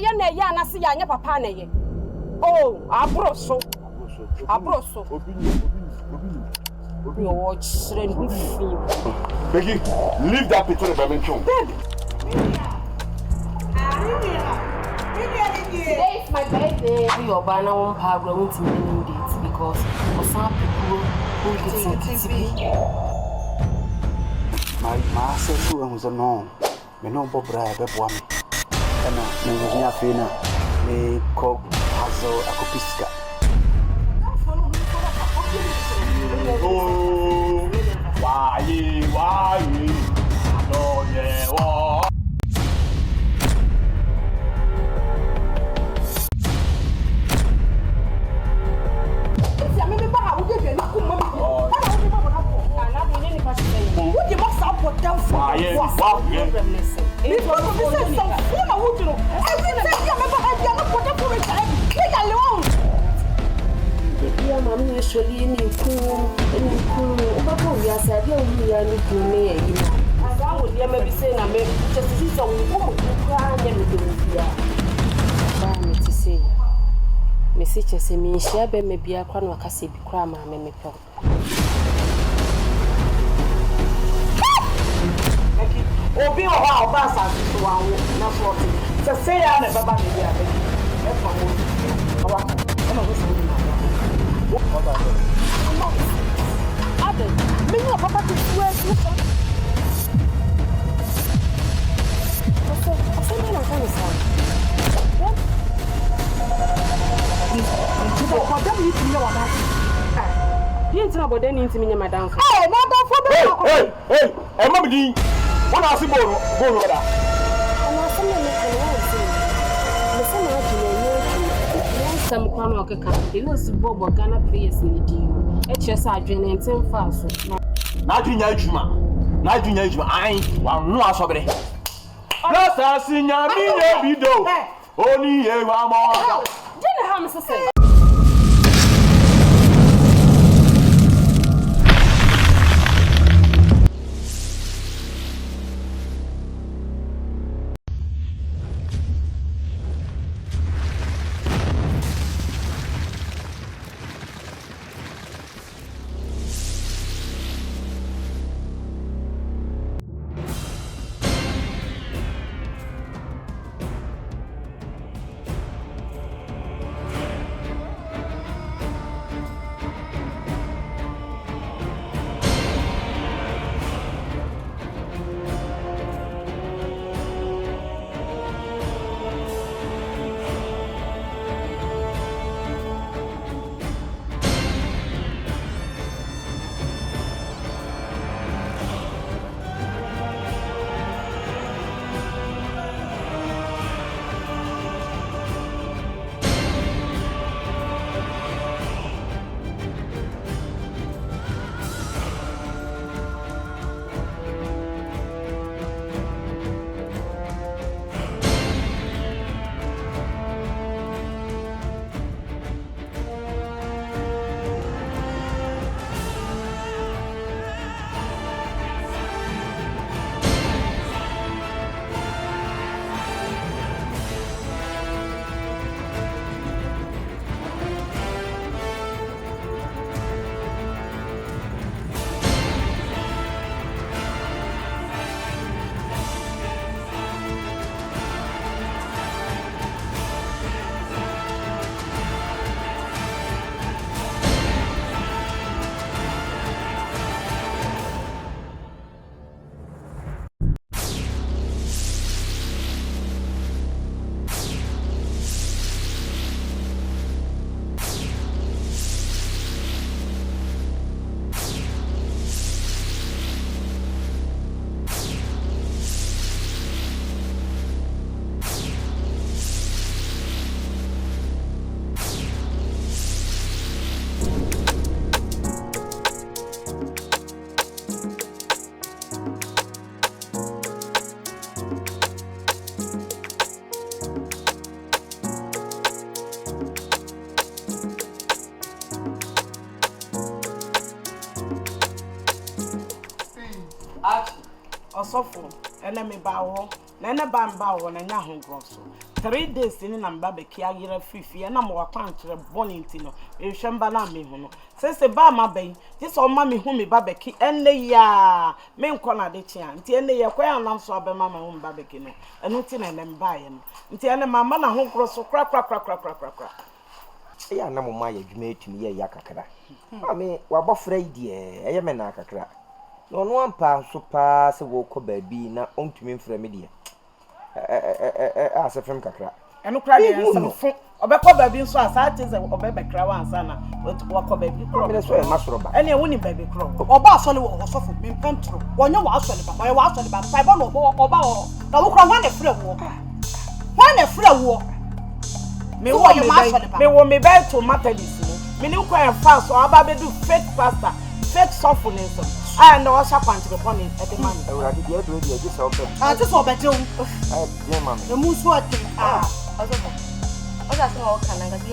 ye na ye anase ya anya papa na ye. Oh, abroso. You watch Becky, leave that picture by me. Today is my birthday. Your banner won't have grown to many dates because for some people who get TV. My sister was a no. Me no Bob Bra, Bebwam. And me Fina, me cook Hazel Akopiska. Oh, why? No, yeah, oh. Mommy usually in cool, we are sad, we are looking near you. I would maybe say, I may just see some woman crying and me to say, Message say me, share maybe a crown or cassette cram, I may pop. Oh, be a while, Bassa, not what to say. I never bought it. What are you doing? Some crown or you know, Bob or Ghana players in the deal. HSI and 10 fast. Nigeria, I ain't one no assobere. Plus, I see ya video. Only a one more. Didn't have to say. Osofo, ene me bawo, na bamba wo na nya hongroso 3 days ni na mba Becky ayira fifi na mo wakwan kire boni ntino ehwemba na me hu no se ba ma ben ti so ma me hu me ba Becky enne ya me nko na de chia nti enne ya kwa anam so abema ma hu mba Becky no enu ti na mba ye no nti enne mama na hongroso kra ya na mo ma ya dwuma etumi ye ya kakra ame wabofra idie eye me na kakra no no ampa so pa se wo ko ba bi na ontumi mfra me die ase film kakra enu kra de nsefo obekọ ba bi nso asa teze obebekra wansa na wakọ ba bi kro me so e masoro ba ene woni ba bi kro oba asole wo osofo me mpentro wonye wa asole ba wa asole ba pa ba no oba o na wo kra wan de frɛ wo me wo me ba tomato dis no me ni kwa en fast o aba be do fake pasta fake softness and o sha kwantire pon e de man ewurade de do de agisa o ti so be je o je mama e mu so ati o da so o kana ga di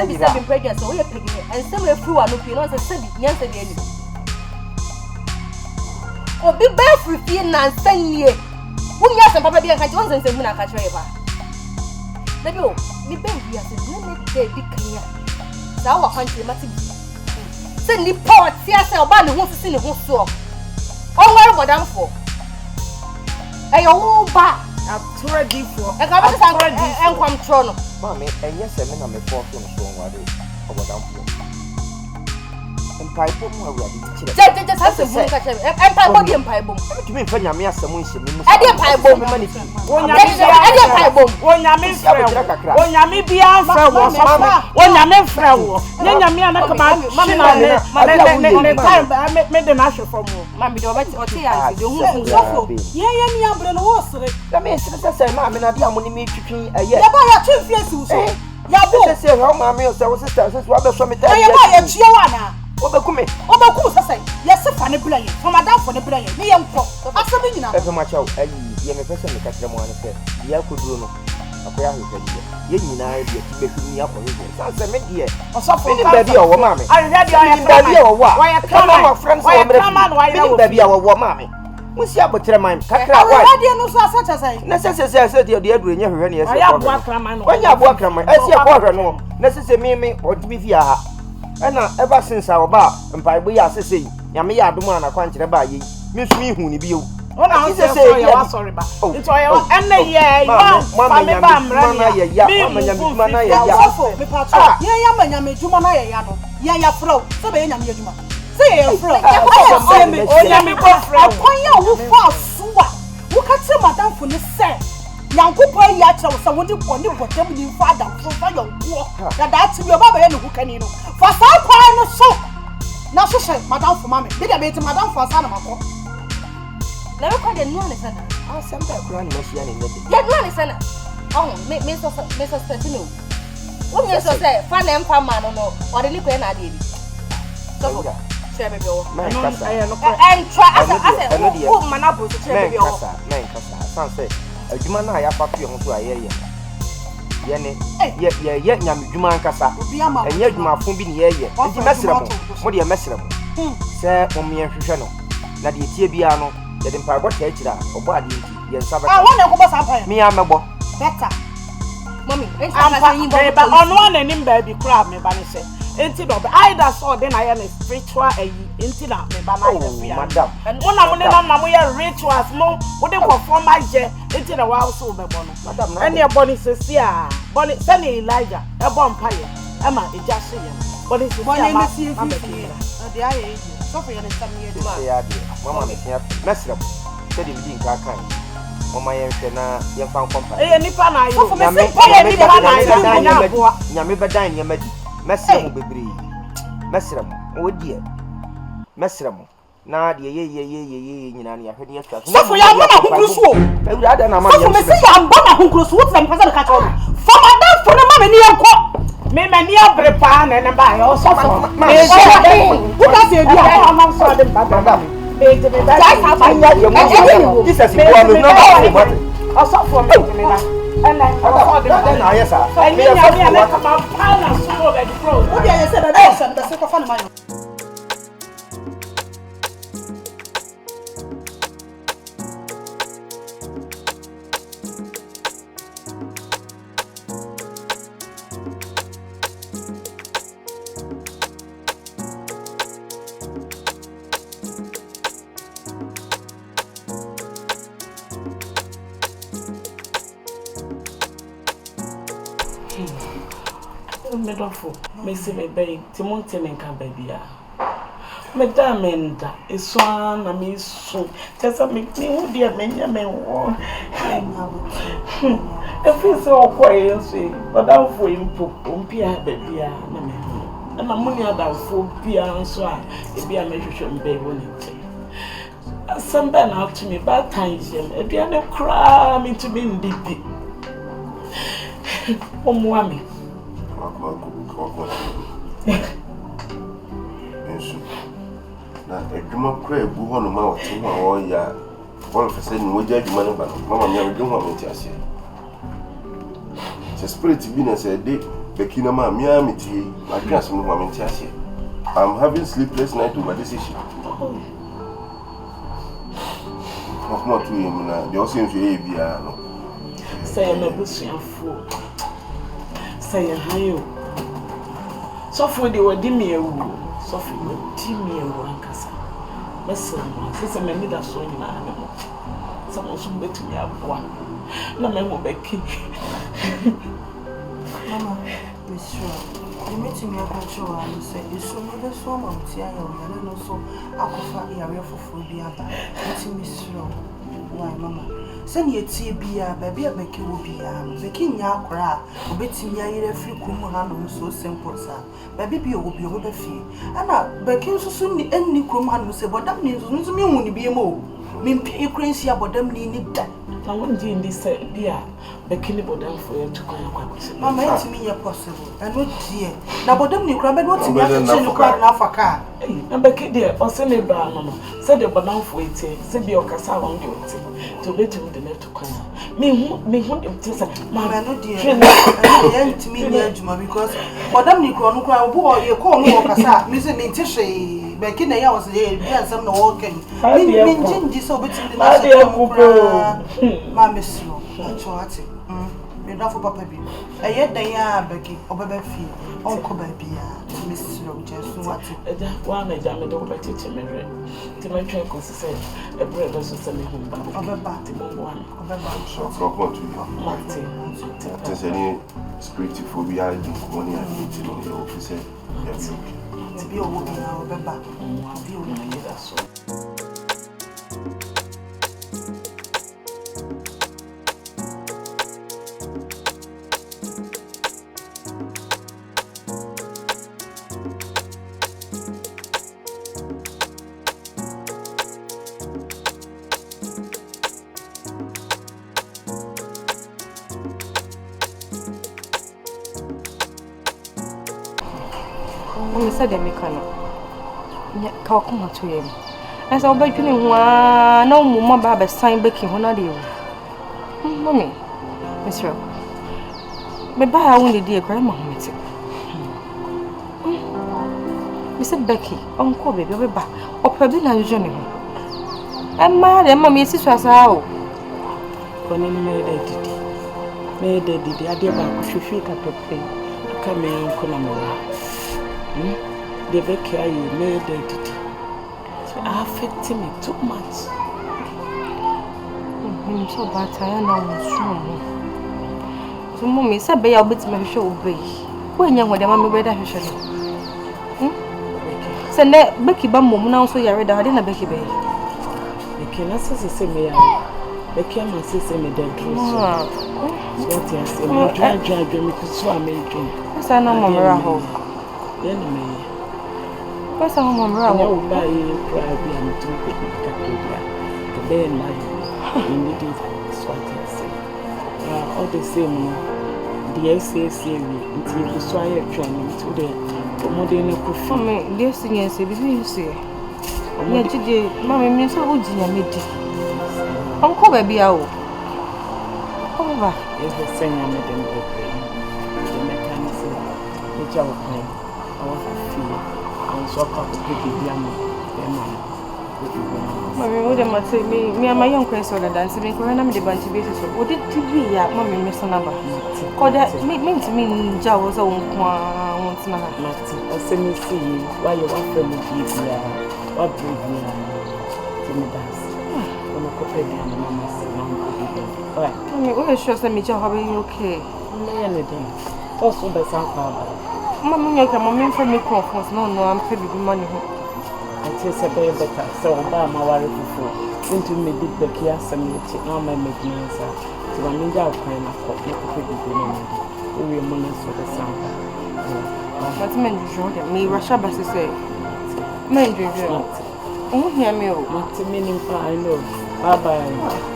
ni sebi pregnant so we piggy and some we flew no pin no say sebi nyansa de ani obi ba free fie na nsanye wunya san papa bi an ka ji won san mu na ka chere ba Baby, me be we as no make dey big clear. Sa wa kwanti mati bi. Se ni power tia se oba ne ho sisi ne ho so. O nwere bodam fo. Eyo wo ba atura di fo. E ka be san enkwam tro no. Mama, enye se me na me fo so no so nwade obodam fo. Empaibo mu awurade di kire. Je sa se mu ka chere. Empaibo di empaibo. Tu me fa nyame asem nhyɛ me mu. E di empaibo. Onyame bia mfra wo so. Onyame mfra wo. Nyame ana kama ne time me de na hwe fo mu. Mami de obati oti ya de hu sofo. Ye ni abre no wo sere. Da me se ma me na dia mo ni me twitwi eye. Ya ba ya tun fie si so. Ya bo. Se ho ma me o se wo sister se wo be so me ta. Ya ba ya tue wa na. Obekum sasa yesi fa ne bla ye for madam for ne bla ye me ye nko asabi nyina e fe ma chawo ayi ye me pese me katre mo ane se ya koduro no akoya hwehwe ye nyina ye ti be hwini akọ hwehwe sanse me die osofo ni baby o wo ma me baby o wo wa ya kama ma friends o mre me baby o wo ma me musi abotre man kakra wa radio no so asacha sai na se die aduro nye hwehwe ne ye se ya bo akraman no wanya bo akraman esi e ko hwehwe no na se me o ti bi fi aha ena ever since our mpaibo ya sesei nyame ya adom ana kwankere ba ye mesumi hu ni bio ona say ya sorry ba nto ya enne ye mama na ye ya mama nyame na ye ya me patro ye ya manyame juma na ye ya no ye ya fro se be nyame juma se ye fro onyame ko fro akwan ya wo fa soa wo ka tse madam fo ne se Yankupo ya cha wo wodi boni botem ni father so fa yankuo da da ti bi oba ba ye ne hukani no fa sa kwan no so na so she madam fo mame be da be ti madam fo asa na mako na ko de no ne sana sembe kura ni mashia ni ngede ya no ne sana me so setino wo me so say fa na empa ma no o de lipo na ade bi so share baby o man kasa and try as who mana bo to share baby o man kasa sanse adwuma na ya papi ho so ayeye ye ne ye nyame dwuma nkasa enye adwuma fon bi ne ye nti mesrem mo de mesrem se mo me hwehwe no na de tie bia no ye de mpar bota akira obo ade nti ye nsa beta wona ko bosa pa me amebo beta mommy ba ono na nim ba bi kra me ba ne se enti do be either so de na ye ne spiritual ayi enti na me ba na ye bia madam mo na mo ne na mo ye rituals mo wo de ko form aje enti na wa so be bo no madam eni e boni sesi a boni se ni Elijah e bo mpa ye e ma eja hye ye boni sesi a ma de aye so for ye ne sam ye ma ya de mama me tia mesrem se de bi nka kan mama ye hwe na ye fa nkompa nipa na yo nipa na yo nyame bedan ne madi mesrem bebre mesrem odie mesrem na de ye nyina ne ahwe ne atwa so ya mama hunkruso ewura ada na ma so me se ya mama hunkruso wo tsan pesa ka cho for madam for na mama ni enko me mani abre pa na ba yo so me wo ka se bi a am so de madam me de me da Jesus is one no ba also for me de me da na yes sir me ya me come on pa na so be the flow wo dia ye se da da se da se ko fa na man medofo me se me bay timonte ne nka babia me damenda eso na me so tesa me hu dia menya me wo efi se okoye so badafo impo ompia babia na me na muni adafo bia nso a ebia me hwehwe mbe woni asamba na to me bad times ebia ne kra me to be ndibi omwami Ensu na edwuma kra ebu ho no ma wote ho a wo ya won fa se ni wo ja edwuma no ba no mama me edwuma ho amenti ase se spirit bi na se de Becky na ma me amiti adwa asem ho amenti ase. I'm having sleepless night over this issue. What to him na the also nso e bia no say no busuafo say hayo so for the word me ewu so for the me ewu ankasa listen say me need that so ni na no some so betumi aboa na me mo Becky mama be sure you meet me control and say you so me so am tia ya o no so akofa ya we foforo bi aba meet me sure why mama send ye tie bia baby Becky wo bia Becky nya akora obetimi ayire free kum ha no so simple sa baby bi wo bi wo be fie ana Becky nso ni enni krom ha no se bodam ni nso mi hu ni bi mo mi mpi ekrensi abodam ni da na won di ndi say bia Becky ni bodam for you to come kwa mama it me possible and no die na bodam ni kra be no timi ache ni kra na afaka na Becky de o se le ba mama say the bodam for it say bi o kasa won de it to betumi de net to come me hu dem tesa mama no die and it me ni adwuma because bodam ni kra no kra obo ye ko no kasa me se me ntihwe Becky na ya was here bi ansam na wo kan me nji so betumi de na so mama slow achoti me dafo papa bi eye dan ya Becky obeba fi onko ba bia me slow jesu wati eja wa na ja me do ba tete me re ti me twa ko se e bread so se me hu ba obeba ti mo wa obeba so come to you mate there's any spirit phobia in money and meeting in the office bi owo bi na obeba bi o na ye da so said they make no. Ya ka kuma to yem. Asa obadwene ho a na umuma ba ba sign Becky ho na de ewu. Mommy. Mr. Me ba ya won de ekra ma ho meti. Me said Becky, onko baby we ba. Opa bi na njo ne ho. Emma de ma me siso asa o. Koni me de didi ade ba ko hwehwe ka pepe. Aka me nko na mo. The Becky I made it. So affecting me too much. I'm so bad. I know so mommy said, "Be I'll bet me show be." When young with the mammy better show. Send that Becky Bambo now so you're ready. I didn't Becky Bay. Becky, that's the same way. Becky, I'm say me dead. What you say? Me drive me to swim me drink. What's that no more? Then me. What's our mom? I will buy a private and to pick the day and night. You need it. All the same, the SAC until you saw your training to the modern performing. Dear singers, you say, I'm today, Mammy, Miss Ojina made it. Uncle baby, I will. However, if the singer made them go the mechanism, which I will play, I want to feel. So I can't pick it down. Mammy, what am I saying? Me and my young person are dancing. When I'm the bunch of bases, what did TV? Mammy, Miss Number. Call that mean to me, Jaws own once now. Not to see me see why you want to give me what bring me to me dance. When I copy the mamma said, Mammy, what is sure? Let me tell how are you okay? Anything. Also, by some power. Mamma, come on, for me, conference. No, I'm pretty good money. It is a very better. So, I'm worried before. Into me, did Becky as a meeting, no, my making answer. So, I'm in the kind of court, not to be doing we are months for the sample. But men do me, Russia, but say, men do oh, hear me, not a meaning, I know. Bye bye.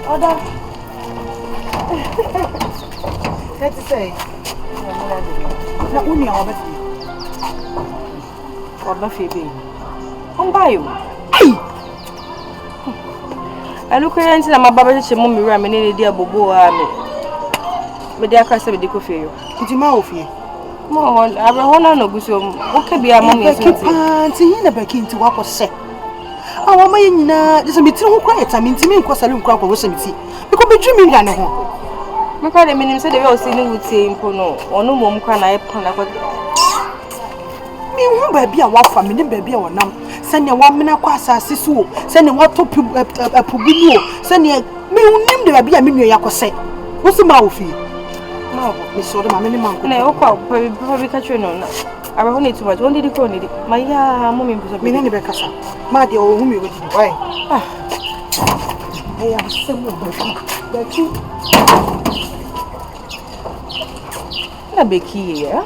Order. Let's say. Na uni awabefi. Wabafi be. Buy you. I look at my baba che mummy ram and any dear bobo me. Me dear cast of the coffee. Did you mouth here? More, I will no good. What can be a mommy? Becky into what was said. Our man, there's a meeting who quiet. I mean, to me, because I don't crop was a meeting. Because be dreaming than a home. My father meaning said they were sitting with saying, Pono, or no mom can I pon a baby, a wife family, baby, or now. Send your 1 minute quasa, sisu, send a water a pubuno, send your name the baby a million yakose. What's the mouth? No, Miss Soda, my many months. No, probably catch you on. I will need too much. When did you call it? My mommy was a minute Becca. My dear, whom you would why? I am simple, Becky. Becky, yeah.